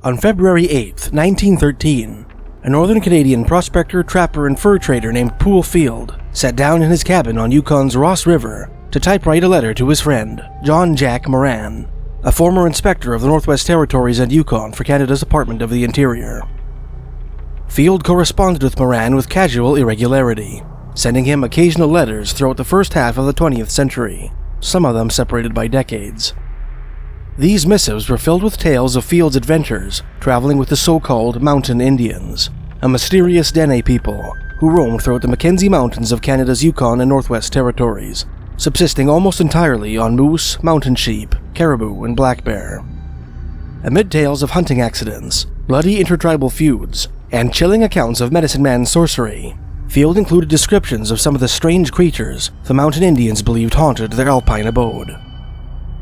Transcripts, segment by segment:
On February 8, 1913, a northern Canadian prospector, trapper, and fur trader named Poole Field sat down in his cabin on Yukon's Ross River to typewrite a letter to his friend, John Jack Moran, a former inspector of the Northwest Territories and Yukon for Canada's Department of the Interior. Field corresponded with Moran with casual irregularity, sending him occasional letters throughout the first half of the 20th century, some of them separated by decades. These missives were filled with tales of Field's adventures traveling with the so-called Mountain Indians, a mysterious Dene people who roamed throughout the Mackenzie Mountains of Canada's Yukon and Northwest Territories, subsisting almost entirely on moose, mountain sheep, caribou, and black bear. Amid tales of hunting accidents, bloody intertribal feuds, and chilling accounts of medicine man sorcery, Field included descriptions of some of the strange creatures the Mountain Indians believed haunted their alpine abode.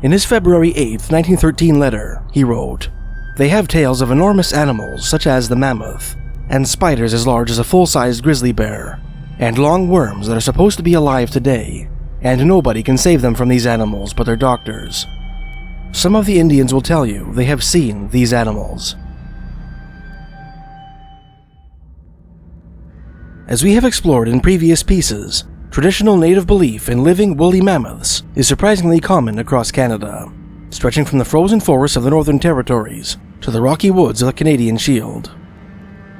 In his February 8, 1913 letter, he wrote, "They have tales of enormous animals such as the mammoth, and spiders as large as a full-sized grizzly bear, and long worms that are supposed to be alive today, and nobody can save them from these animals but their doctors. Some of the Indians will tell you they have seen these animals." As we have explored in previous pieces, traditional native belief in living woolly mammoths is surprisingly common across Canada, stretching from the frozen forests of the Northern Territories to the rocky woods of the Canadian Shield.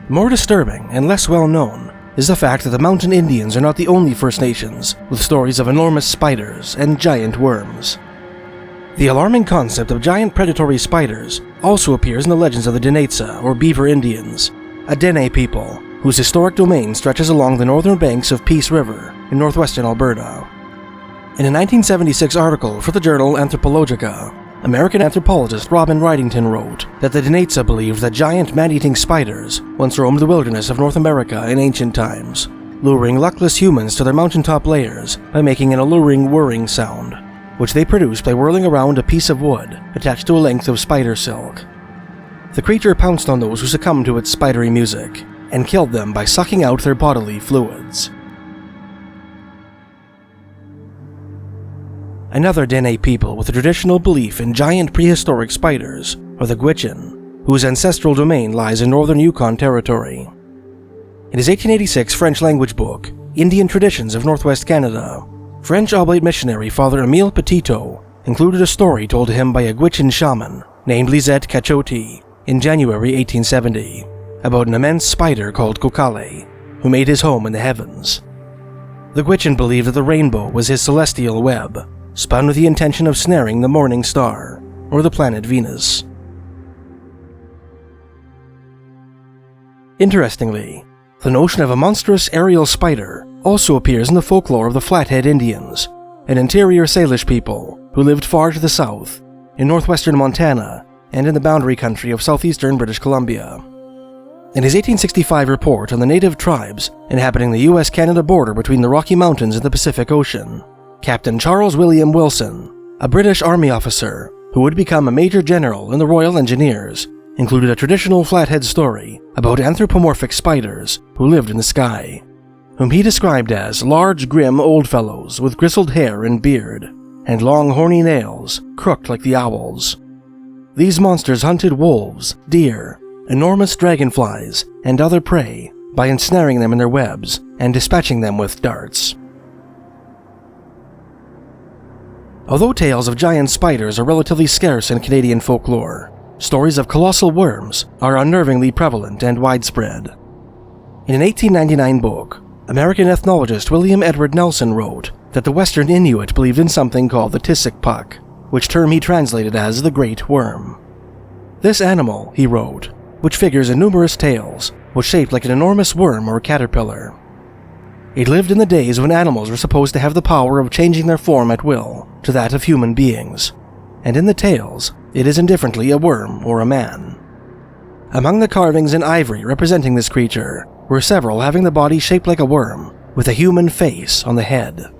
More disturbing and less well known is the fact that the Mountain Indians are not the only First Nations with stories of enormous spiders and giant worms. The alarming concept of giant predatory spiders also appears in the legends of the Denetsa or Beaver Indians, a Dene people whose historic domain stretches along the northern banks of Peace River in northwestern Alberta. In a 1976 article for the journal Anthropologica, American anthropologist Robin Ridington wrote that the Denetsa believed that giant man-eating spiders once roamed the wilderness of North America in ancient times, luring luckless humans to their mountaintop layers by making an alluring whirring sound, which they produced by whirling around a piece of wood attached to a length of spider silk. The creature pounced on those who succumbed to its spidery music, and killed them by sucking out their bodily fluids. Another Dene people with a traditional belief in giant prehistoric spiders are the Gwich'in, whose ancestral domain lies in northern Yukon Territory. In his 1886 French-language book, Indian Traditions of Northwest Canada, French Oblate missionary Father Emile Petitot included a story told to him by a Gwich'in shaman named Lisette Cachoti in January 1870. About an immense spider called Kokale, who made his home in the heavens. The Gwich'in believed that the rainbow was his celestial web, spun with the intention of snaring the morning star, or the planet Venus. Interestingly, the notion of a monstrous aerial spider also appears in the folklore of the Flathead Indians, an interior Salish people who lived far to the south, in northwestern Montana, and in the boundary country of southeastern British Columbia. In his 1865 report on the native tribes inhabiting the US-Canada border between the Rocky Mountains and the Pacific Ocean, Captain Charles William Wilson, a British Army officer who would become a Major General in the Royal Engineers, included a traditional Flathead story about anthropomorphic spiders who lived in the sky, whom he described as large, grim old fellows with grizzled hair and beard, and long horny nails, crooked like the owls. These monsters hunted wolves, deer, enormous dragonflies, and other prey by ensnaring them in their webs and dispatching them with darts. Although tales of giant spiders are relatively scarce in Canadian folklore, stories of colossal worms are unnervingly prevalent and widespread. In an 1899 book, American ethnologist William Edward Nelson wrote that the Western Inuit believed in something called the Tisik-Puck, which term he translated as the Great Worm. This animal, he wrote, which figures in numerous tales, was shaped like an enormous worm or caterpillar. It lived in the days when animals were supposed to have the power of changing their form at will to that of human beings, and in the tales, it is indifferently a worm or a man. Among the carvings in ivory representing this creature were several having the body shaped like a worm, with a human face on the head.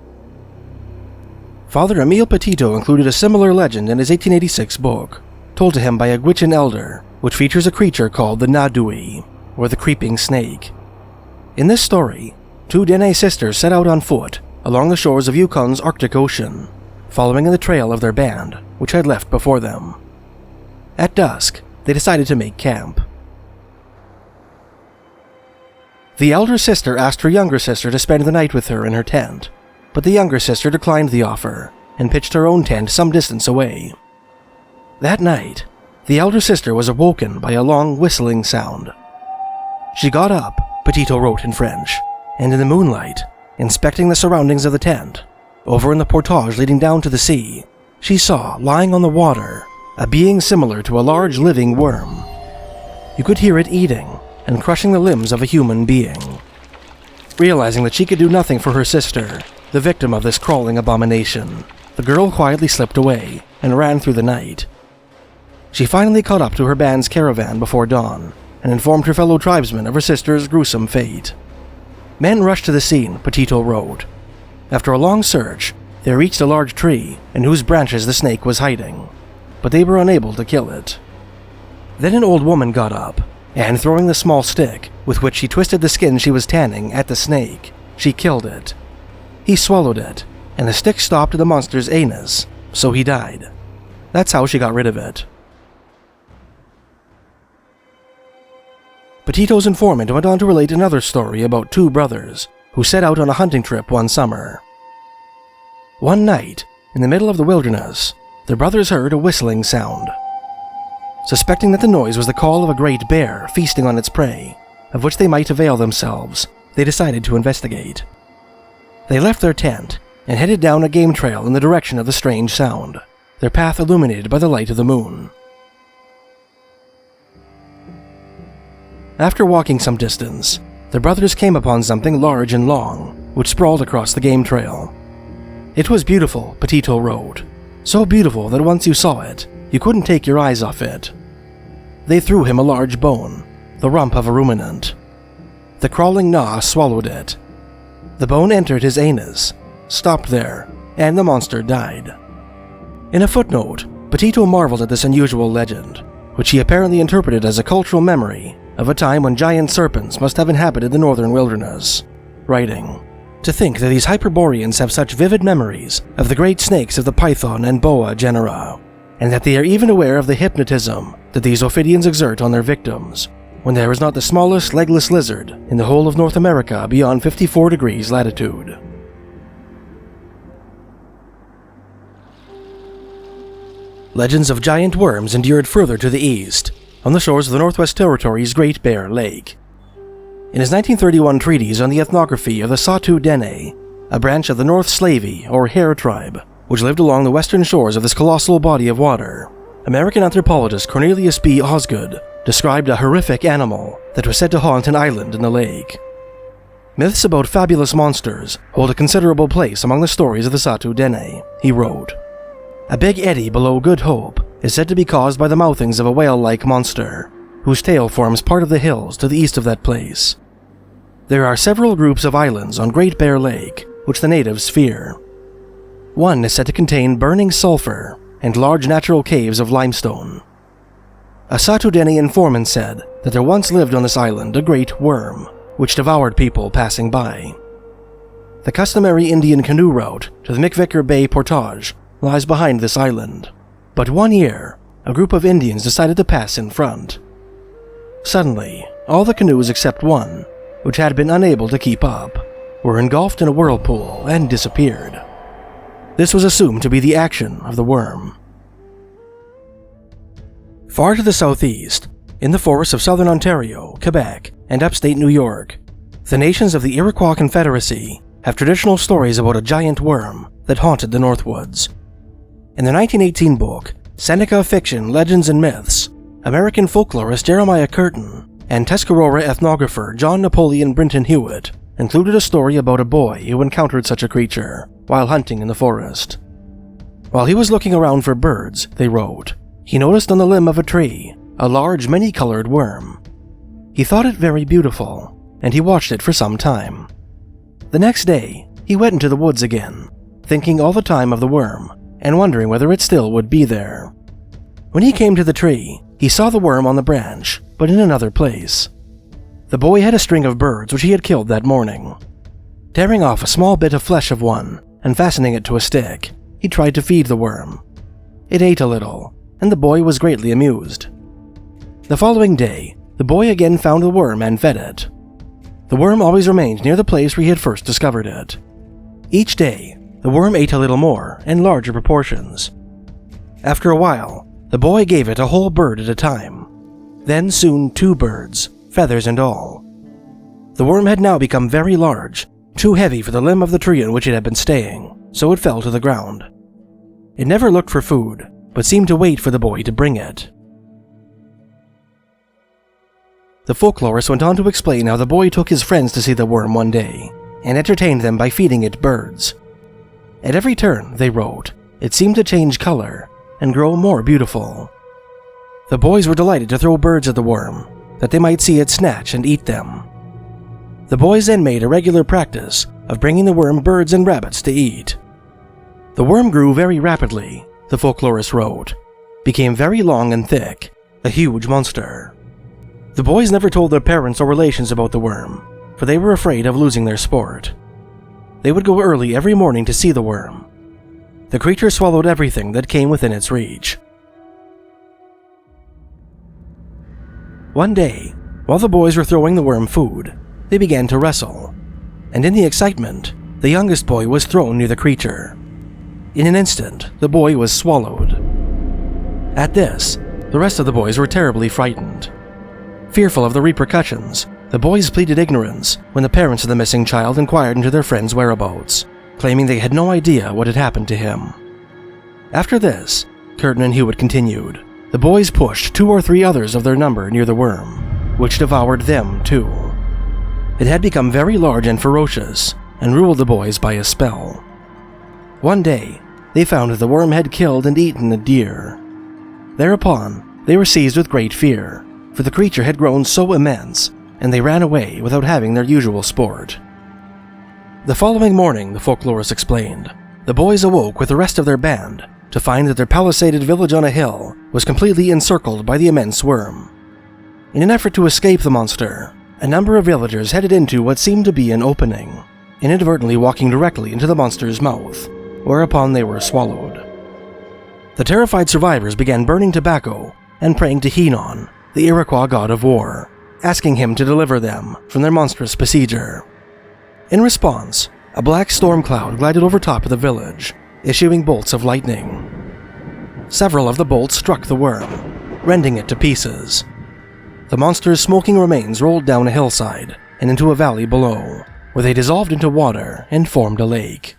Father Emile Petitot included a similar legend in his 1886 book, told to him by a Gwich'in elder, which features a creature called the Nadui, or the Creeping Snake. In this story, two Dene sisters set out on foot along the shores of Yukon's Arctic Ocean, following in the trail of their band, which had left before them. At dusk, they decided to make camp. The elder sister asked her younger sister to spend the night with her in her tent, but the younger sister declined the offer and pitched her own tent some distance away. That night, the elder sister was awoken by a long whistling sound. She got up, Petito wrote in French, and in the moonlight, inspecting the surroundings of the tent, over in the portage leading down to the sea, she saw, lying on the water, a being similar to a large living worm. You could hear it eating and crushing the limbs of a human being. Realizing that she could do nothing for her sister, the victim of this crawling abomination, the girl quietly slipped away and ran through the night. She finally caught up to her band's caravan before dawn and informed her fellow tribesmen of her sister's gruesome fate. Men rushed to the scene, Petito wrote. After a long search, they reached a large tree in whose branches the snake was hiding, but they were unable to kill it. Then an old woman got up, and throwing the small stick with which she twisted the skin she was tanning at the snake, she killed it. He swallowed it, and the stick stopped at the monster's anus, so he died. That's how she got rid of it. Petito's informant went on to relate another story about two brothers who set out on a hunting trip one summer. One night, in the middle of the wilderness, the brothers heard a whistling sound. Suspecting that the noise was the call of a great bear feasting on its prey, of which they might avail themselves, they decided to investigate. They left their tent and headed down a game trail in the direction of the strange sound, their path illuminated by the light of the moon. After walking some distance, the brothers came upon something large and long, which sprawled across the game trail. It was beautiful, Petito wrote. So beautiful that once you saw it, you couldn't take your eyes off it. They threw him a large bone, the rump of a ruminant. The crawling gnaw swallowed it. The bone entered his anus, stopped there, and the monster died. In a footnote, Petito marveled at this unusual legend, which he apparently interpreted as a cultural memory of a time when giant serpents must have inhabited the northern wilderness, writing, "To think that these Hyperboreans have such vivid memories of the great snakes of the python and boa genera, and that they are even aware of the hypnotism that these ophidians exert on their victims, when there is not the smallest legless lizard in the whole of North America beyond 54 degrees latitude." Legends of giant worms endured further to the east, on the shores of the Northwest Territories' Great Bear Lake. In his 1931 treatise on the ethnography of the Satu Dene, a branch of the North Slavey, or Hare tribe, which lived along the western shores of this colossal body of water, American anthropologist Cornelius B. Osgood described a horrific animal that was said to haunt an island in the lake. Myths about fabulous monsters hold a considerable place among the stories of the Satu Dene, he wrote. A big eddy below Good Hope is said to be caused by the mouthings of a whale-like monster, whose tail forms part of the hills to the east of that place. There are several groups of islands on Great Bear Lake which the natives fear. One is said to contain burning sulfur and large natural caves of limestone. A Satu Dene informant said that there once lived on this island a great worm, which devoured people passing by. The customary Indian canoe route to the McVicker Bay Portage lies behind this island, but one year, a group of Indians decided to pass in front. Suddenly, all the canoes except one, which had been unable to keep up, were engulfed in a whirlpool and disappeared. This was assumed to be the action of the worm. Far to the southeast, in the forests of southern Ontario, Quebec, and upstate New York, the nations of the Iroquois Confederacy have traditional stories about a giant worm that haunted the Northwoods. In the 1918 book, Seneca Fiction, Legends and Myths, American folklorist Jeremiah Curtin and Tuscarora ethnographer John Napoleon Brinton Hewitt included a story about a boy who encountered such a creature while hunting in the forest. While he was looking around for birds, they wrote, he noticed on the limb of a tree a large many-colored worm. He thought it very beautiful, and he watched it for some time. The next day, he went into the woods again, thinking all the time of the worm and wondering whether it still would be there. When he came to the tree, he saw the worm on the branch, but in another place. The boy had a string of birds which he had killed that morning. Tearing off a small bit of flesh of one and fastening it to a stick, he tried to feed the worm. It ate a little, and the boy was greatly amused. The following day, the boy again found the worm and fed it. The worm always remained near the place where he had first discovered it. Each day, the worm ate a little more in larger proportions. After a while, the boy gave it a whole bird at a time. Then soon 2 birds, feathers and all. The worm had now become very large, too heavy for the limb of the tree on which it had been staying, so it fell to the ground. It never looked for food, but seemed to wait for the boy to bring it. The folklorist went on to explain how the boy took his friends to see the worm one day, and entertained them by feeding it birds. At every turn, they wrote, it seemed to change color and grow more beautiful. The boys were delighted to throw birds at the worm, that they might see it snatch and eat them. The boys then made a regular practice of bringing the worm birds and rabbits to eat. The worm grew very rapidly, the folklorist wrote, became very long and thick, a huge monster. The boys never told their parents or relations about the worm, for they were afraid of losing their sport. They would go early every morning to see the worm. The creature swallowed everything that came within its reach. One day, while the boys were throwing the worm food, they began to wrestle, and in the excitement, the youngest boy was thrown near the creature. In an instant, the boy was swallowed. At this, the rest of the boys were terribly frightened. Fearful of the repercussions, the boys pleaded ignorance when the parents of the missing child inquired into their friend's whereabouts, claiming they had no idea what had happened to him. After this, Curtin and Hewitt continued, the boys pushed 2 or 3 others of their number near the worm, which devoured them too. It had become very large and ferocious, and ruled the boys by a spell. One day, they found that the worm had killed and eaten a deer. Thereupon, they were seized with great fear, for the creature had grown so immense, and they ran away without having their usual sport. The following morning, the folklorist explained, the boys awoke with the rest of their band to find that their palisaded village on a hill was completely encircled by the immense worm. In an effort to escape the monster, a number of villagers headed into what seemed to be an opening, inadvertently walking directly into the monster's mouth, whereupon they were swallowed. The terrified survivors began burning tobacco and praying to Henon, the Iroquois god of war, asking him to deliver them from their monstrous besieger. In response, a black storm cloud glided over top of the village, issuing bolts of lightning. Several of the bolts struck the worm, rending it to pieces. The monster's smoking remains rolled down a hillside and into a valley below, where they dissolved into water and formed a lake.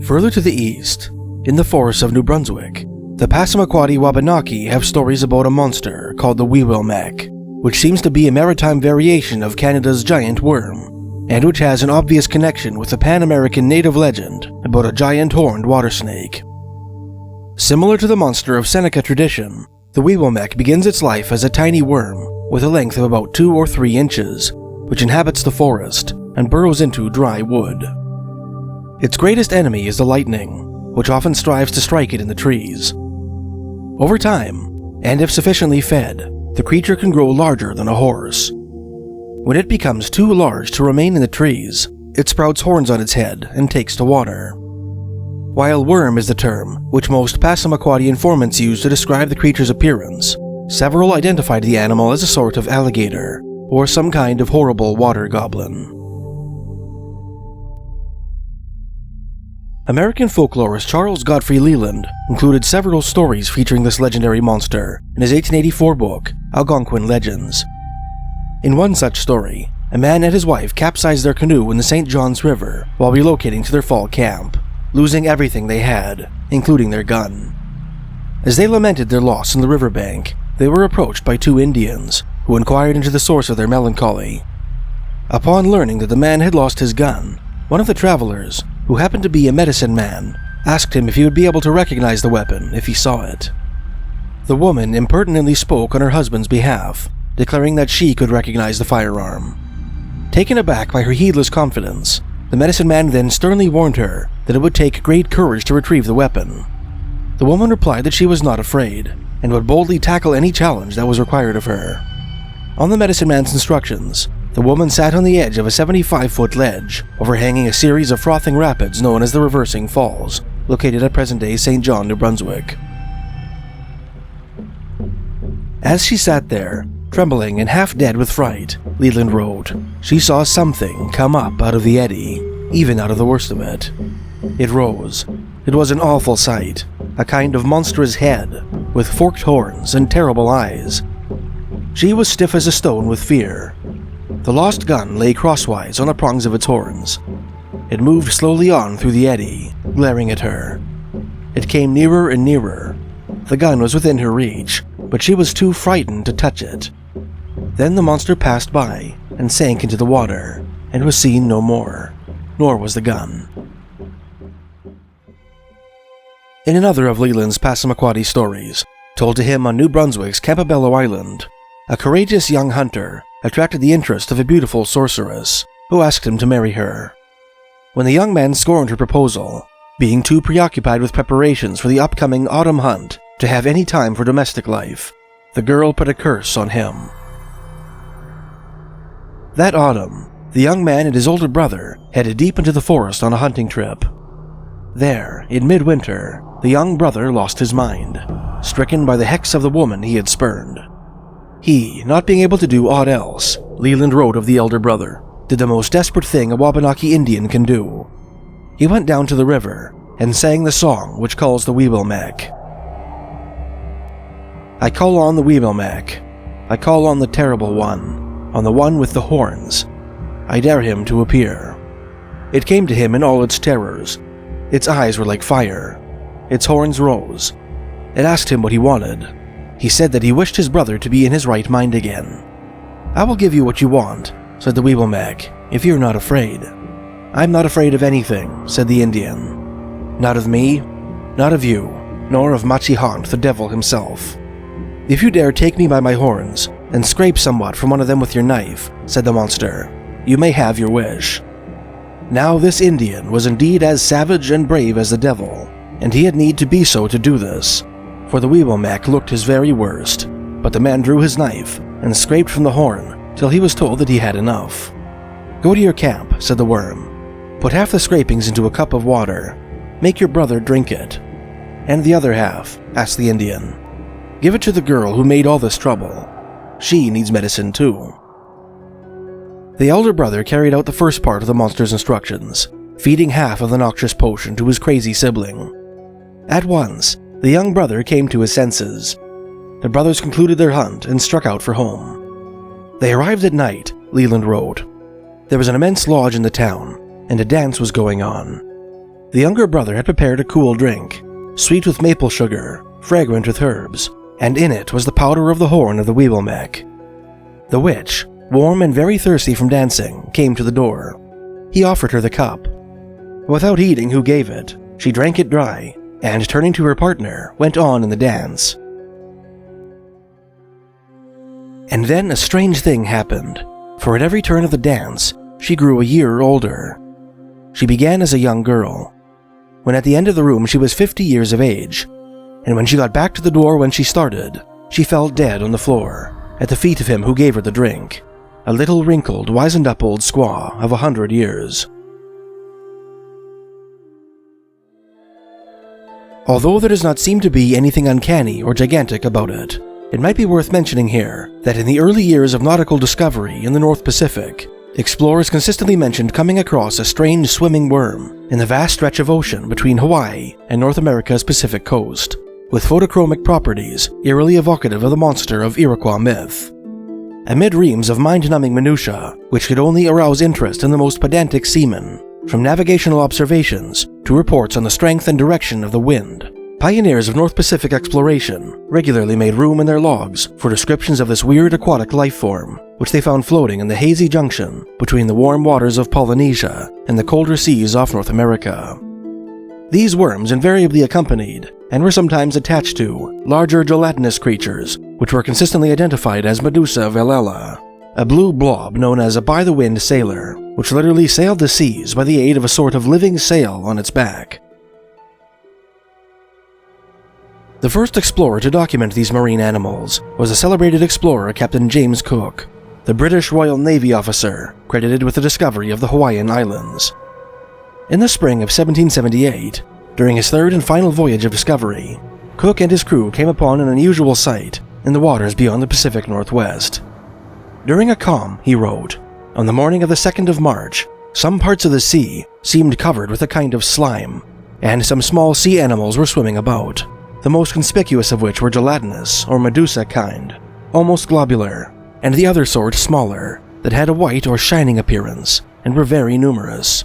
Further to the east, in the forests of New Brunswick, the Passamaquoddy Wabanaki have stories about a monster called the Weewillmekq, which seems to be a maritime variation of Canada's giant worm, and which has an obvious connection with the Pan-American native legend about a giant horned water snake. Similar to the monster of Seneca tradition, the Weewillmekq begins its life as a tiny worm with a length of about 2 or 3 inches, which inhabits the forest and burrows into dry wood. Its greatest enemy is the lightning, which often strives to strike it in the trees. Over time, and if sufficiently fed, the creature can grow larger than a horse. When it becomes too large to remain in the trees, it sprouts horns on its head and takes to water. While worm is the term which most Passamaquoddy informants use to describe the creature's appearance, several identified the animal as a sort of alligator, or some kind of horrible water goblin. American folklorist Charles Godfrey Leland included several stories featuring this legendary monster in his 1884 book, Algonquin Legends. In one such story, a man and his wife capsized their canoe in the St. Johns River while relocating to their fall camp, losing everything they had, including their gun. As they lamented their loss on the riverbank, they were approached by 2 Indians, who inquired into the source of their melancholy. Upon learning that the man had lost his gun, one of the travelers, who happened to be a medicine man, asked him if he would be able to recognize the weapon if he saw it. The woman impertinently spoke on her husband's behalf, declaring that she could recognize the firearm. Taken aback by her heedless confidence, the medicine man then sternly warned her that it would take great courage to retrieve the weapon. The woman replied that she was not afraid, and would boldly tackle any challenge that was required of her. On the medicine man's instructions, the woman sat on the edge of a 75-foot ledge, overhanging a series of frothing rapids known as the Reversing Falls, located at present-day St. John, New Brunswick. As she sat there, trembling and half dead with fright, Leland wrote, she saw something come up out of the eddy, even out of the worst of it. It rose. It was an awful sight, a kind of monstrous head, with forked horns and terrible eyes. She was stiff as a stone with fear. The lost gun lay crosswise on the prongs of its horns. It moved slowly on through the eddy, glaring at her. It came nearer and nearer. The gun was within her reach, but she was too frightened to touch it. Then the monster passed by and sank into the water, and was seen no more, nor was the gun. In another of Leland's Passamaquoddy stories, told to him on New Brunswick's Campobello Island, a courageous young hunter attracted the interest of a beautiful sorceress, who asked him to marry her. When the young man scorned her proposal, being too preoccupied with preparations for the upcoming autumn hunt to have any time for domestic life, the girl put a curse on him. That autumn, the young man and his older brother headed deep into the forest on a hunting trip. There, in midwinter, the young brother lost his mind, stricken by the hex of the woman he had spurned. He, not being able to do aught else, Leland wrote of the elder brother, did the most desperate thing a Wabanaki Indian can do. He went down to the river and sang the song which calls the Weevilmac. I call on the Weevilmac. I call on the terrible one, on the one with the horns. I dare him to appear. It came to him in all its terrors. Its eyes were like fire. Its horns rose. It asked him what he wanted. He said that he wished his brother to be in his right mind again. I will give you what you want, said the Weevilmac, if you're not afraid. I'm not afraid of anything, said the Indian. Not of me, not of you, nor of Machihant, the devil himself. If you dare take me by my horns and scrape somewhat from one of them with your knife, said the monster, you may have your wish. Now this Indian was indeed as savage and brave as the devil, and he had need to be so to do this, for the Weevilmac looked his very worst, but the man drew his knife and scraped from the horn till he was told that he had enough. Go to your camp, said the worm. Put half the scrapings into a cup of water. Make your brother drink it. And the other half, asked the Indian. Give it to the girl who made all this trouble. She needs medicine too. The elder brother carried out the first part of the monster's instructions, feeding half of the noxious potion to his crazy sibling. At once, the young brother came to his senses. The brothers concluded their hunt and struck out for home. They arrived at night, Leland wrote. There was an immense lodge in the town, and a dance was going on. The younger brother had prepared a cool drink, sweet with maple sugar, fragrant with herbs, and in it was the powder of the horn of the Weevilmac. The witch, warm and very thirsty from dancing, came to the door. He offered her the cup. Without heeding who gave it, she drank it dry, and turning to her partner, went on in the dance. And then a strange thing happened, for at every turn of the dance, she grew a year older. She began as a young girl. When at the end of the room she was 50 years of age, and when she got back to the door when she started, she fell dead on the floor, at the feet of him who gave her the drink, a little wrinkled, wizened-up old squaw of 100 years. Although there does not seem to be anything uncanny or gigantic about it, it might be worth mentioning here that in the early years of nautical discovery in the North Pacific, explorers consistently mentioned coming across a strange swimming worm in the vast stretch of ocean between Hawaii and North America's Pacific coast, with photochromic properties eerily evocative of the monster of Iroquois myth. Amid reams of mind-numbing minutiae, which could only arouse interest in the most pedantic seamen, from navigational observations to reports on the strength and direction of the wind, pioneers of North Pacific exploration regularly made room in their logs for descriptions of this weird aquatic life form, which they found floating in the hazy junction between the warm waters of Polynesia and the colder seas off North America. These worms invariably accompanied, and were sometimes attached to, larger gelatinous creatures, which were consistently identified as Medusa velella, a blue blob known as a by-the-wind sailor, which literally sailed the seas by the aid of a sort of living sail on its back. The first explorer to document these marine animals was the celebrated explorer Captain James Cook, the British Royal Navy officer credited with the discovery of the Hawaiian Islands. In the spring of 1778, During his third and final voyage of discovery, Cook and his crew came upon an unusual sight in the waters beyond the Pacific Northwest. During a calm, he wrote, on the morning of the 2nd of March, some parts of the sea seemed covered with a kind of slime, and some small sea animals were swimming about, the most conspicuous of which were gelatinous or medusa kind, almost globular, and the other sort smaller, that had a white or shining appearance, and were very numerous.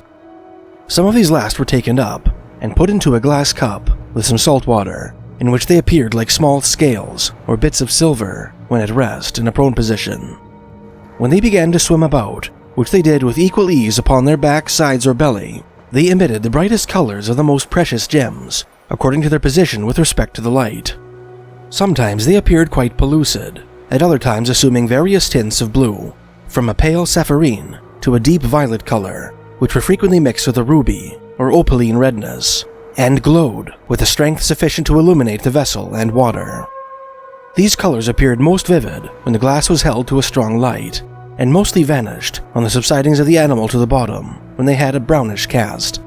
Some of these last were taken up and put into a glass cup with some salt water, in which they appeared like small scales or bits of silver when at rest in a prone position. When they began to swim about, which they did with equal ease upon their back, sides, or belly, they emitted the brightest colors of the most precious gems, according to their position with respect to the light. Sometimes they appeared quite pellucid, at other times assuming various tints of blue, from a pale sapphirine to a deep violet color, which were frequently mixed with a ruby or opaline redness, and glowed with a strength sufficient to illuminate the vessel and water. These colors appeared most vivid when the glass was held to a strong light, and mostly vanished on the subsidings of the animal to the bottom when they had a brownish cast.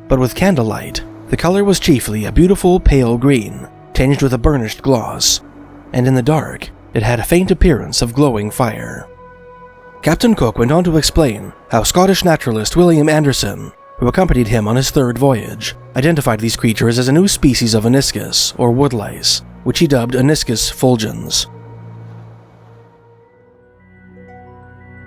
But with candlelight, the color was chiefly a beautiful pale green, tinged with a burnished gloss, and in the dark, it had a faint appearance of glowing fire. Captain Cook went on to explain how Scottish naturalist William Anderson, who accompanied him on his third voyage, identified these creatures as a new species of aniscus, or woodlice, which he dubbed Aniscus fulgens.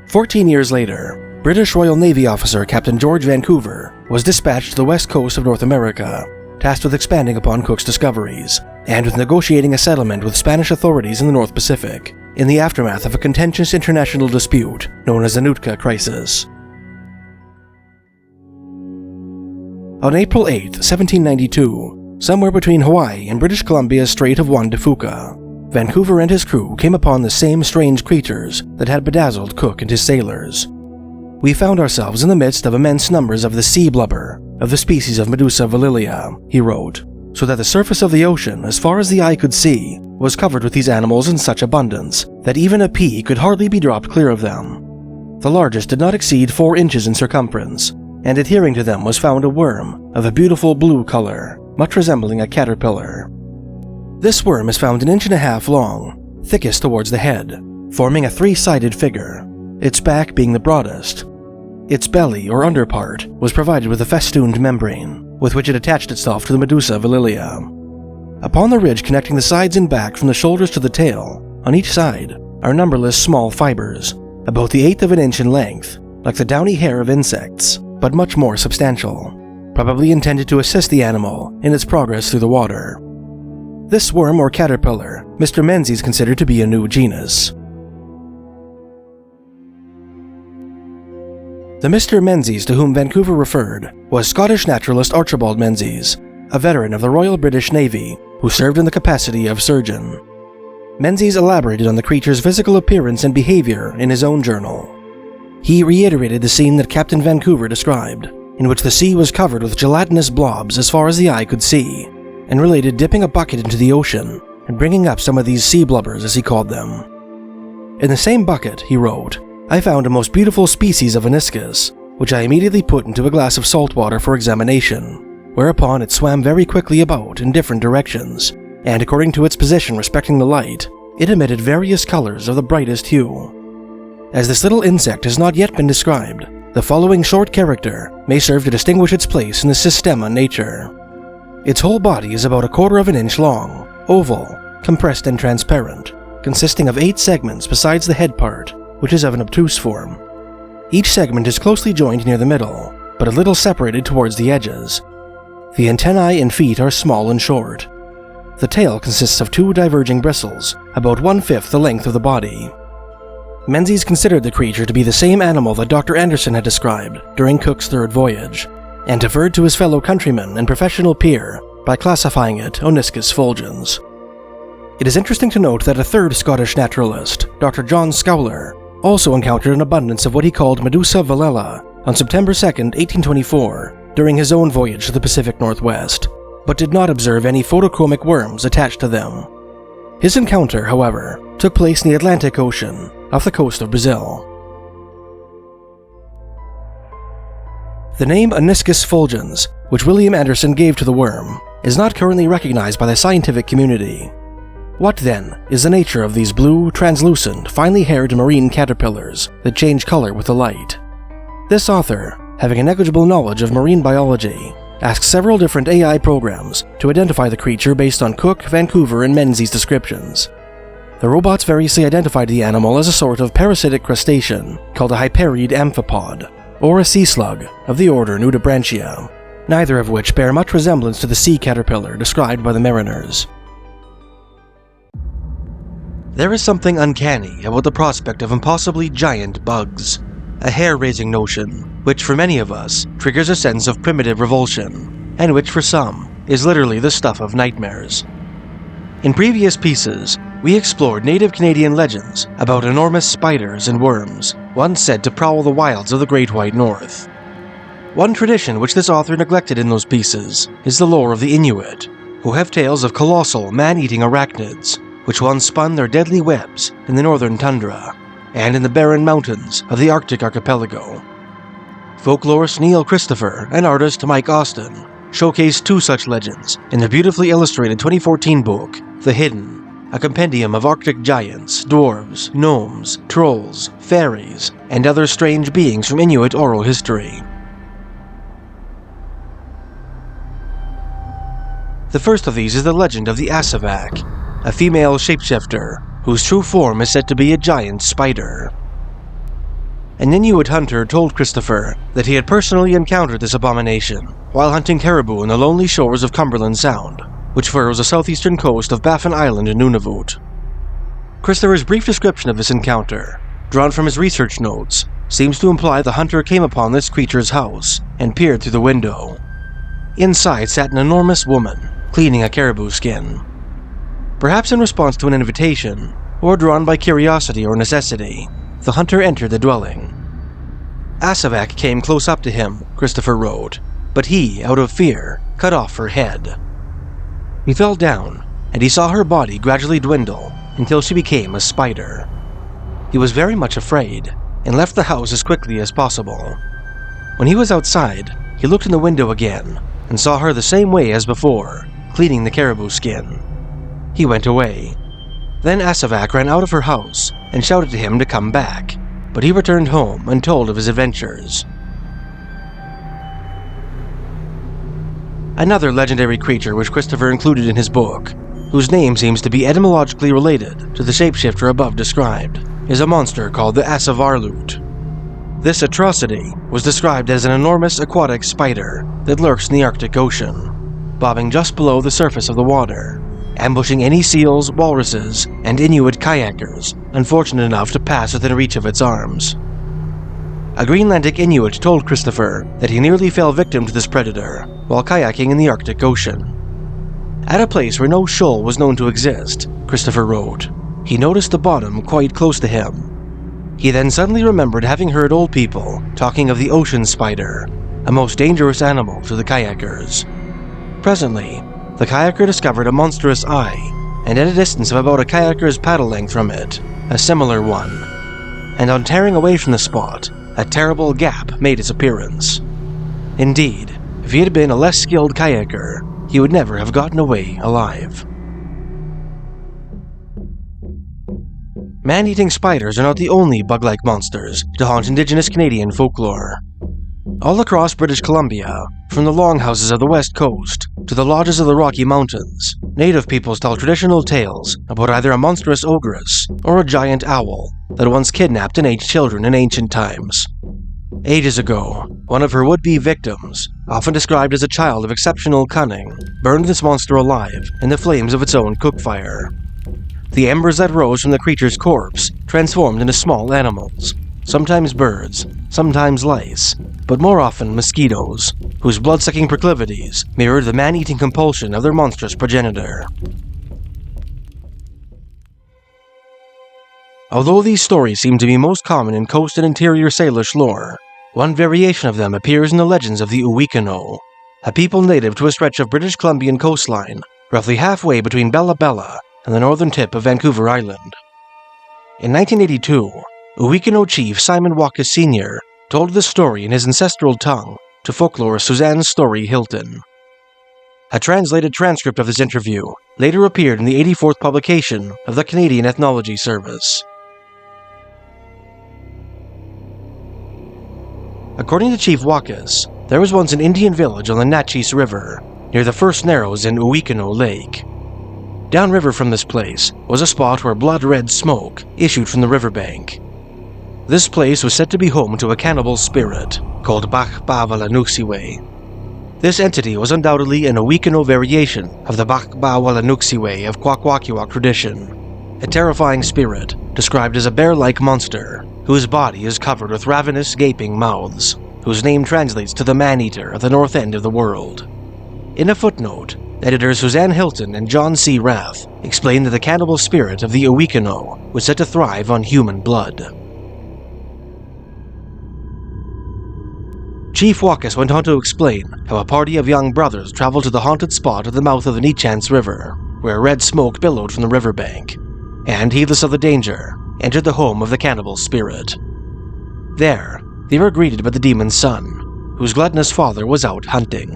14 years later, British Royal Navy officer Captain George Vancouver was dispatched to the west coast of North America, tasked with expanding upon Cook's discoveries, and with negotiating a settlement with Spanish authorities in the North Pacific, in the aftermath of a contentious international dispute known as the Nootka Crisis. On April 8, 1792, somewhere between Hawaii and British Columbia's Strait of Juan de Fuca, Vancouver and his crew came upon the same strange creatures that had bedazzled Cook and his sailors. We found ourselves in the midst of immense numbers of the sea blubber of the species of Medusa valilia, he wrote, so that the surface of the ocean, as far as the eye could see, was covered with these animals in such abundance that even a pea could hardly be dropped clear of them. The largest did not exceed 4 inches in circumference, and adhering to them was found a worm of a beautiful blue color, much resembling a caterpillar. This worm is found 1.5 inches long, thickest towards the head, forming a 3-sided figure, its back being the broadest. Its belly, or underpart, was provided with a festooned membrane, with which it attached itself to the Medusa valilia. Upon the ridge connecting the sides and back from the shoulders to the tail, on each side, are numberless small fibers, about the 1/8 of an inch in length, like the downy hair of insects, but much more substantial, probably intended to assist the animal in its progress through the water. This worm or caterpillar, Mr. Menzies considered to be a new genus. The Mr. Menzies to whom Vancouver referred was Scottish naturalist Archibald Menzies, a veteran of the Royal British Navy who served in the capacity of surgeon. Menzies elaborated on the creature's physical appearance and behavior in his own journal. He reiterated the scene that Captain Vancouver described, in which the sea was covered with gelatinous blobs as far as the eye could see, and related dipping a bucket into the ocean and bringing up some of these sea blubbers, as he called them. In the same bucket, he wrote, I found a most beautiful species of aniscus, which I immediately put into a glass of salt water for examination, whereupon it swam very quickly about in different directions, and according to its position respecting the light, it emitted various colors of the brightest hue. As this little insect has not yet been described, the following short character may serve to distinguish its place in the systema nature. Its whole body is about 1/4 inch long, oval, compressed and transparent, consisting of 8 segments besides the head part, which is of an obtuse form. Each segment is closely joined near the middle, but a little separated towards the edges. The antennae and feet are small and short. The tail consists of 2 diverging bristles, about 1/5 the length of the body. Menzies considered the creature to be the same animal that Dr. Anderson had described during Cook's third voyage, and deferred to his fellow countryman and professional peer by classifying it Aniscus fulgens. It is interesting to note that a third Scottish naturalist, Dr. John Scowler, also encountered an abundance of what he called Medusa valella on September 2, 1824, during his own voyage to the Pacific Northwest, but did not observe any photochromic worms attached to them. His encounter, however, took place in the Atlantic Ocean, off the coast of Brazil. The name Aniscus fulgens which William Anderson gave to the worm, is not currently recognized by the scientific community. What then is the nature of these blue, translucent, finely haired marine caterpillars that change color with the light? This author, having a negligible knowledge of marine biology, asks several different AI programs to identify the creature based on Cook, Vancouver, and Menzies' descriptions. The robots variously identified the animal as a sort of parasitic crustacean called a hyperid amphipod, or a sea slug of the order Nudibranchia, neither of which bear much resemblance to the sea caterpillar described by the mariners. There is something uncanny about the prospect of impossibly giant bugs, a hair-raising notion which for many of us triggers a sense of primitive revulsion, and which for some is literally the stuff of nightmares. In previous pieces, we explored native Canadian legends about enormous spiders and worms, once said to prowl the wilds of the Great White North. One tradition which this author neglected in those pieces is the lore of the Inuit, who have tales of colossal man-eating arachnids, which once spun their deadly webs in the northern tundra, and in the barren mountains of the Arctic archipelago. Folklorist Neil Christopher and artist Mike Austin showcased two such legends in their beautifully illustrated 2014 book, The Hidden, a compendium of Arctic giants, dwarves, gnomes, trolls, fairies, and other strange beings from Inuit oral history. The first of these is the legend of the Asavak, a female shapeshifter whose true form is said to be a giant spider. An Inuit hunter told Christopher that he had personally encountered this abomination while hunting caribou on the lonely shores of Cumberland Sound, which furrows the southeastern coast of Baffin Island in Nunavut. Christopher's brief description of this encounter, drawn from his research notes, seems to imply the hunter came upon this creature's house and peered through the window. Inside sat an enormous woman, cleaning a caribou skin. Perhaps in response to an invitation, or drawn by curiosity or necessity, the hunter entered the dwelling. Asavak came close up to him, Christopher wrote, but he, out of fear, cut off her head. He fell down, and he saw her body gradually dwindle until she became a spider. He was very much afraid, and left the house as quickly as possible. When he was outside, he looked in the window again, and saw her the same way as before, cleaning the caribou skin. He went away. Then Asavak ran out of her house and shouted to him to come back, but he returned home and told of his adventures. Another legendary creature which Christopher included in his book, whose name seems to be etymologically related to the shapeshifter above described, is a monster called the Asavarlut. This atrocity was described as an enormous aquatic spider that lurks in the Arctic Ocean, bobbing just below the surface of the water, ambushing any seals, walruses, and Inuit kayakers unfortunate enough to pass within reach of its arms. A Greenlandic Inuit told Christopher that he nearly fell victim to this predator while kayaking in the Arctic Ocean. At a place where no shoal was known to exist, Christopher wrote, he noticed the bottom quite close to him. He then suddenly remembered having heard old people talking of the ocean spider, a most dangerous animal to the kayakers. Presently, the kayaker discovered a monstrous eye, and at a distance of about a kayaker's paddle length from it, a similar one. And on tearing away from the spot, a terrible gap made its appearance. Indeed, if he had been a less skilled kayaker, he would never have gotten away alive. Man-eating spiders are not the only bug-like monsters to haunt Indigenous Canadian folklore. All across British Columbia, from the longhouses of the West Coast to the lodges of the Rocky Mountains, native peoples tell traditional tales about either a monstrous ogress or a giant owl that once kidnapped and ate children in ancient times. Ages ago, one of her would-be victims, often described as a child of exceptional cunning, burned this monster alive in the flames of its own cook fire. The embers that rose from the creature's corpse transformed into small animals, sometimes birds, sometimes lice, but more often mosquitoes, whose blood-sucking proclivities mirrored the man-eating compulsion of their monstrous progenitor. Although these stories seem to be most common in coast and interior Salish lore, one variation of them appears in the legends of the Uwikino, a people native to a stretch of British Columbian coastline, roughly halfway between Bella Bella and the northern tip of Vancouver Island. In 1982, Uwikino chief Simon Walker Sr. told this story in his ancestral tongue to folklorist Suzanne Story Hilton. A translated transcript of this interview later appeared in the 84th publication of the Canadian Ethnology Service. According to Chief Wakas, there was once an Indian village on the Natchez River, near the first narrows in Uwikino Lake. Downriver from this place was a spot where blood-red smoke issued from the riverbank. This place was said to be home to a cannibal spirit called Bakbawalanuksiwe. This entity was undoubtedly an Uwikino variation of the Bakbawalanuksiwe of Kwakwakiwak tradition, a terrifying spirit described as a bear-like monster whose body is covered with ravenous, gaping mouths, whose name translates to the man-eater of the north end of the world. In a footnote, editors Suzanne Hilton and John C. Rath explained that the cannibal spirit of the Uwikino was said to thrive on human blood. Chief Wakas went on to explain how a party of young brothers traveled to the haunted spot at the mouth of the Nichance River, where red smoke billowed from the riverbank, and, heedless of the danger, entered the home of the cannibal spirit. There, they were greeted by the demon's son, whose gluttonous father was out hunting.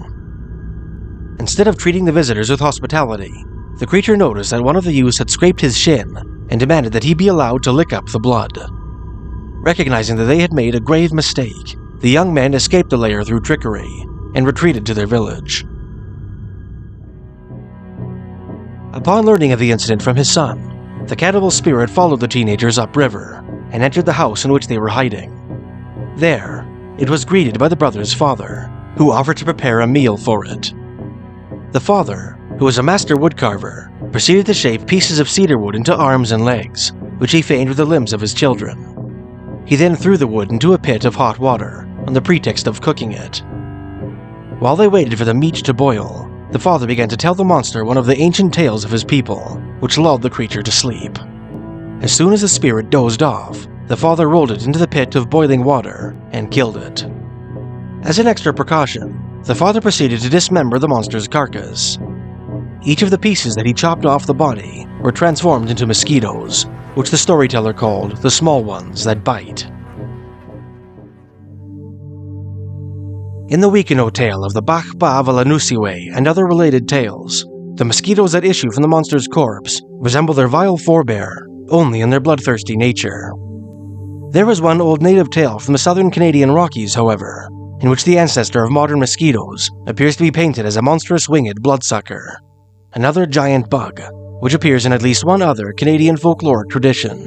Instead of treating the visitors with hospitality, the creature noticed that one of the youths had scraped his shin and demanded that he be allowed to lick up the blood. Recognizing that they had made a grave mistake, the young men escaped the lair through trickery and retreated to their village. Upon learning of the incident from his son, the cannibal spirit followed the teenagers upriver and entered the house in which they were hiding. There, it was greeted by the brother's father, who offered to prepare a meal for it. The father, who was a master woodcarver, proceeded to shape pieces of cedar wood into arms and legs, which he feigned were the limbs of his children. He then threw the wood into a pit of hot water, on the pretext of cooking it. While they waited for the meat to boil, the father began to tell the monster one of the ancient tales of his people, which lulled the creature to sleep. As soon as the spirit dozed off, the father rolled it into the pit of boiling water and killed it. As an extra precaution, the father proceeded to dismember the monster's carcass. Each of the pieces that he chopped off the body were transformed into mosquitoes, which the storyteller called the small ones that bite. In the Uwikino tale of the Bakbawalanuksiwe and other related tales, the mosquitoes that issue from the monster's corpse resemble their vile forebear, only in their bloodthirsty nature. There is one old native tale from the southern Canadian Rockies, however, in which the ancestor of modern mosquitoes appears to be painted as a monstrous winged bloodsucker, another giant bug, which appears in at least one other Canadian folkloric tradition.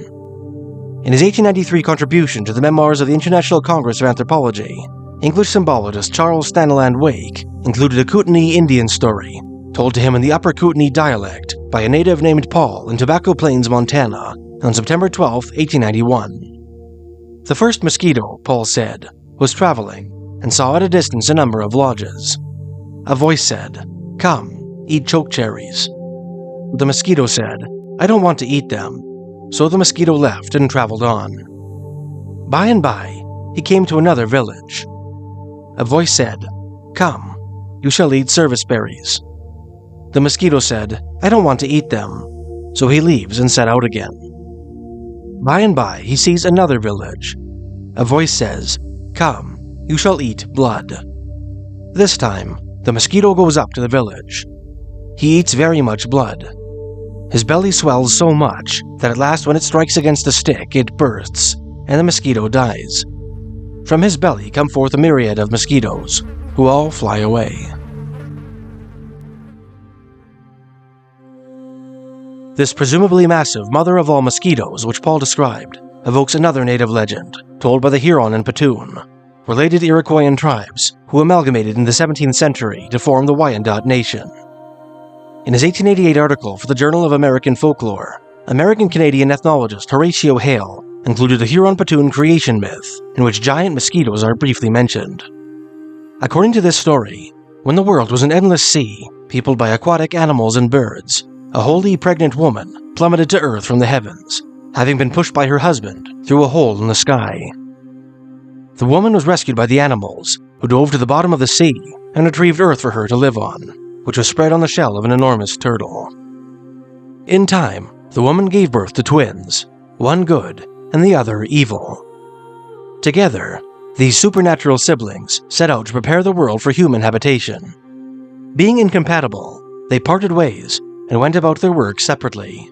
In his 1893 contribution to the Memoirs of the International Congress of Anthropology, English symbologist Charles Staniland Wake included a Kootenai Indian story, told to him in the Upper Kootenai dialect by a native named Paul in Tobacco Plains, Montana, on September 12, 1891. The first mosquito, Paul said, was traveling and saw at a distance a number of lodges. A voice said, "Come, eat chokecherries." The mosquito said, "I don't want to eat them." So the mosquito left and traveled on. By and by, he came to another village. A voice said, "Come, you shall eat service berries." The mosquito said, "I don't want to eat them." So he leaves and set out again. By and by, he sees another village. A voice says, "Come, you shall eat blood." This time, the mosquito goes up to the village. He eats very much blood. His belly swells so much that at last when it strikes against a stick, it bursts, and the mosquito dies. From his belly come forth a myriad of mosquitoes, who all fly away. This presumably massive mother of all mosquitoes, which Paul described, evokes another native legend, told by the Huron and Petun, related Iroquoian tribes who amalgamated in the 17th century to form the Wyandot Nation. In his 1888 article for the Journal of American Folklore, American-Canadian ethnologist Horatio Hale included a Huron-Petun creation myth in which giant mosquitoes are briefly mentioned. According to this story, when the world was an endless sea, peopled by aquatic animals and birds, a wholly pregnant woman plummeted to earth from the heavens, having been pushed by her husband through a hole in the sky. The woman was rescued by the animals, who dove to the bottom of the sea and retrieved earth for her to live on, which was spread on the shell of an enormous turtle. In time, the woman gave birth to twins, one good and the other evil. Together, These supernatural siblings set out to prepare the world for human habitation. Being incompatible, they parted ways and went about their work separately.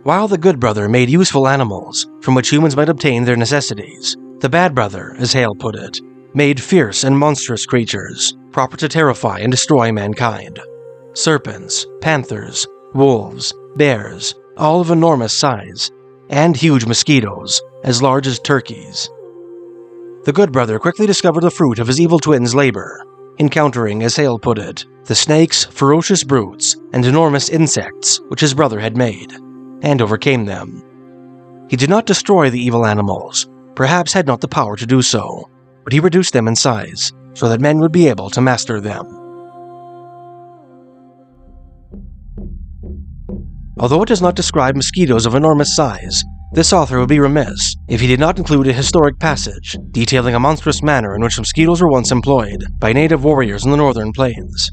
While the good brother made useful animals from which humans might obtain their necessities, the bad brother, as Hale put it, made fierce and monstrous creatures, proper to terrify and destroy mankind. Serpents, panthers, wolves, bears, all of enormous size, and huge mosquitoes, as large as turkeys. The good brother quickly discovered the fruit of his evil twin's labor, encountering, as Hale put it, the snakes, ferocious brutes, and enormous insects which his brother had made, and overcame them. He did not destroy the evil animals, perhaps had not the power to do so, but he reduced them in size, so that men would be able to master them. Although it does not describe mosquitoes of enormous size, this author would be remiss if he did not include a historic passage detailing a monstrous manner in which mosquitoes were once employed by native warriors in the northern plains.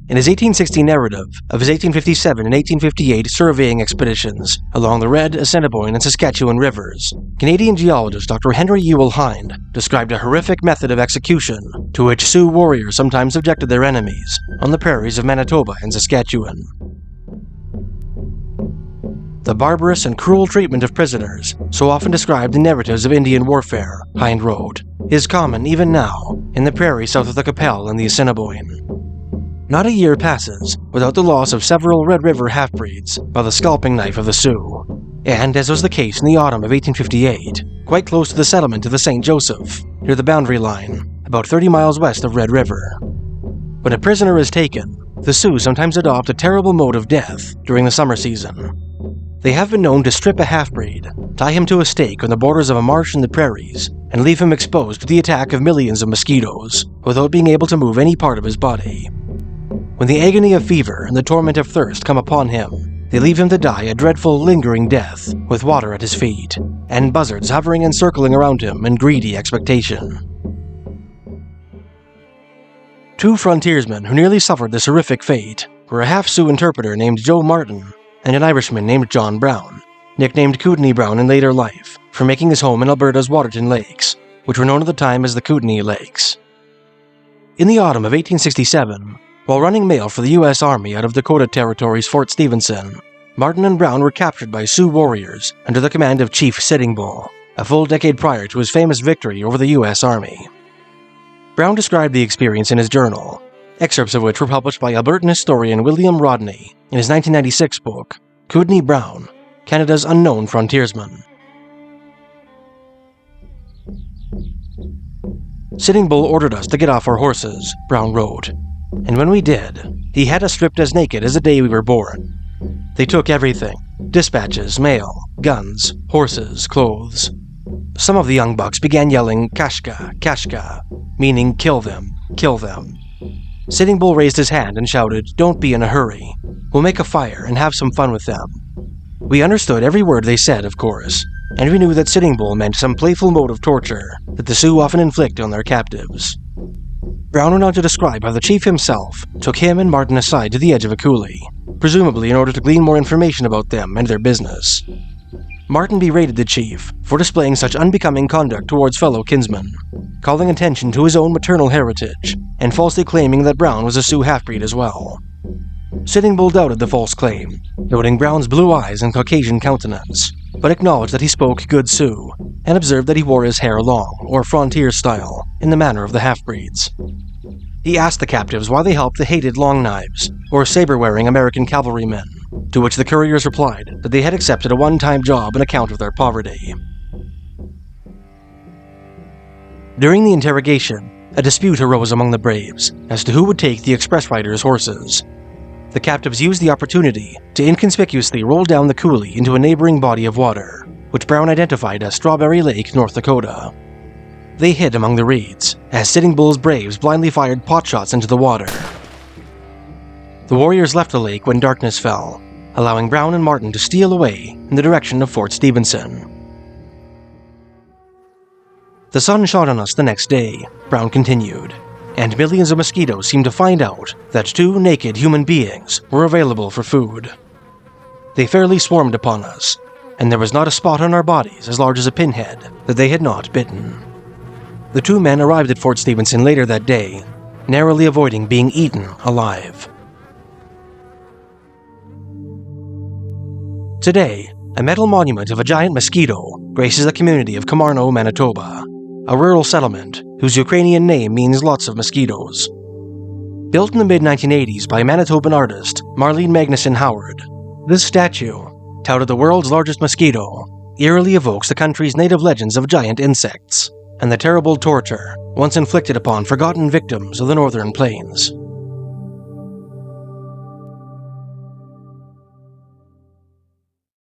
In his 1860 narrative of his 1857 and 1858 surveying expeditions along the Red, Assiniboine, and Saskatchewan rivers, Canadian geologist Dr. Henry Ewell Hind described a horrific method of execution to which Sioux warriors sometimes subjected their enemies on the prairies of Manitoba and Saskatchewan. The barbarous and cruel treatment of prisoners, so often described in narratives of Indian warfare, Hind wrote, is common even now in the prairies south of the Qu'Appelle and the Assiniboine. Not a year passes without the loss of several Red River half-breeds by the scalping knife of the Sioux, and as was the case in the autumn of 1858, quite close to the settlement of the St. Joseph, near the boundary line, about 30 miles west of Red River. When a prisoner is taken, the Sioux sometimes adopt a terrible mode of death during the summer season. They have been known to strip a half-breed, tie him to a stake on the borders of a marsh in the prairies, and leave him exposed to the attack of millions of mosquitoes, without being able to move any part of his body. When the agony of fever and the torment of thirst come upon him, they leave him to die a dreadful, lingering death, with water at his feet, and buzzards hovering and circling around him in greedy expectation. Two frontiersmen who nearly suffered this horrific fate were a half-Sioux interpreter named Joe Martin and an Irishman named John Brown, nicknamed Kootenai Brown in later life for making his home in Alberta's Waterton Lakes, which were known at the time as the Kootenai Lakes. In the autumn of 1867, while running mail for the U.S. Army out of Dakota Territory's Fort Stephenson, Martin and Brown were captured by Sioux warriors under the command of Chief Sitting Bull, a full decade prior to his famous victory over the U.S. Army. Brown described the experience in his journal, excerpts of which were published by Albertan historian William Rodney in his 1996 book, Kootenai Brown, Canada's Unknown Frontiersman. Sitting Bull ordered us to get off our horses, Brown wrote, and when we did, he had us stripped as naked as the day we were born. They took everything: dispatches, mail, guns, horses, clothes. Some of the young bucks began yelling, "Kashka, Kashka," meaning kill them, kill them. Sitting Bull raised his hand and shouted, "Don't be in a hurry. We'll make a fire and have some fun with them." We understood every word they said, of course, and we knew that Sitting Bull meant some playful mode of torture that the Sioux often inflict on their captives. Brown went on to describe how the chief himself took him and Martin aside to the edge of a coulee, presumably in order to glean more information about them and their business. Martin berated the chief for displaying such unbecoming conduct towards fellow kinsmen, calling attention to his own maternal heritage, and falsely claiming that Brown was a Sioux half-breed as well. Sitting Bull doubted the false claim, noting Brown's blue eyes and Caucasian countenance, but acknowledged that he spoke good Sioux, and observed that he wore his hair long, or frontier style, in the manner of the half-breeds. He asked the captives why they helped the hated Long Knives, or saber-wearing American cavalrymen, to which the couriers replied that they had accepted a one-time job on account of their poverty. During the interrogation, a dispute arose among the braves as to who would take the express riders' horses. The captives used the opportunity to inconspicuously roll down the coulee into a neighboring body of water, which Brown identified as Strawberry Lake, North Dakota. They hid among the reeds, as Sitting Bull's braves blindly fired potshots into the water. The warriors left the lake when darkness fell, allowing Brown and Martin to steal away in the direction of Fort Stephenson. The sun shone on us the next day, Brown continued, and millions of mosquitoes seemed to find out that two naked human beings were available for food. They fairly swarmed upon us, and there was not a spot on our bodies as large as a pinhead that they had not bitten. The two men arrived at Fort Stephenson later that day, narrowly avoiding being eaten alive. Today, a metal monument of a giant mosquito graces the community of Komarno, Manitoba, a rural settlement whose Ukrainian name means lots of mosquitoes. Built in the mid-1980s by Manitoban artist Marlene Magnuson Howard, this statue, touted the world's largest mosquito, eerily evokes the country's native legends of giant insects and the terrible torture once inflicted upon forgotten victims of the northern plains.